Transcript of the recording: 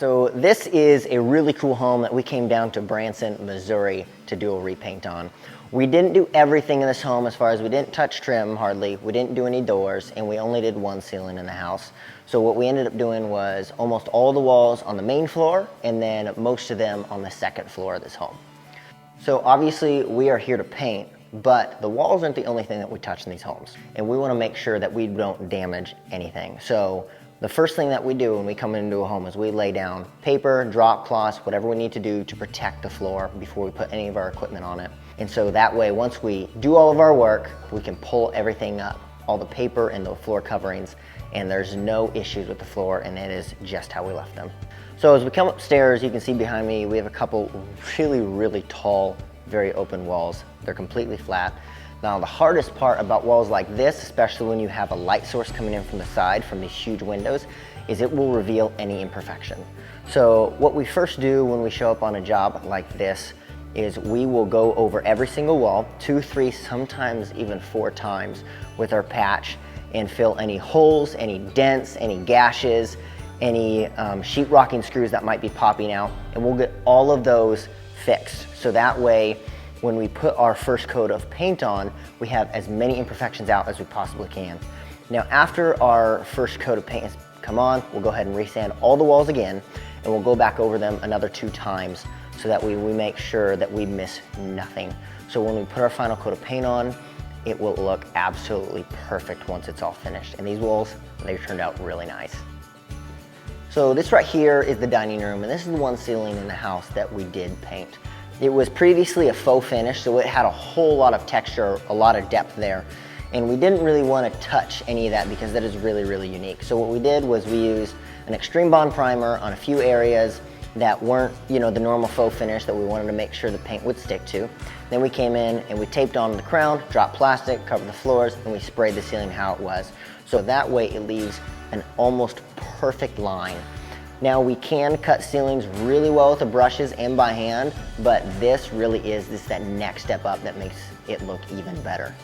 So this is a really cool home that we came down to Branson, Missouri to do a repaint on. We didn't do everything in this home as far as we didn't touch trim hardly, we didn't do any doors, and we only did one ceiling in the house. So what we ended up doing was almost all the walls on the main floor and then most of them on the second floor of this home. So obviously we are here to paint, but the walls aren't the only thing that we touch in these homes. And we want to make sure that we don't damage anything. So the first thing that we do when we come into a home is we lay down paper, drop cloths, whatever we need to do to protect the floor before we put any of our equipment on it. And so that way, once we do all of our work, we can pull everything up, all the paper and the floor coverings, and there's no issues with the floor, and it is just how we left them. So as we come upstairs, you can see behind me, we have a couple really tall, very open walls. They're completely flat. Now the hardest part about walls like this, especially when you have a light source coming in from the side from these huge windows, is it will reveal any imperfection. So what we first do when we show up on a job like this is we will go over every single wall, 2, 3, sometimes even 4 times with our patch and fill any holes, any dents, any gashes, any sheetrocking screws that might be popping out, and we'll get all of those fixed. So that way, when we put our first coat of paint on, we have as many imperfections out as we possibly can. Now, after our first coat of paint has come on, we'll go ahead and resand all the walls again, and we'll go back over them another 2 times so that we make sure that we miss nothing. So when we put our final coat of paint on, it will look absolutely perfect once it's all finished. And these walls, they turned out really nice. So this right here is the dining room, and this is the one ceiling in the house that we did paint. It was previously a faux finish, so it had a whole lot of texture, a lot of depth there. And we didn't really want to touch any of that because that is really unique. So what we did was we used an extreme bond primer on a few areas that weren't, the normal faux finish that we wanted to make sure the paint would stick to. Then we came in and we taped on the crown, dropped plastic, covered the floors, and we sprayed the ceiling how it was. So that way it leaves an almost perfect line. Now we can cut ceilings really well with the brushes and by hand, but this really is that next step up that makes it look even better.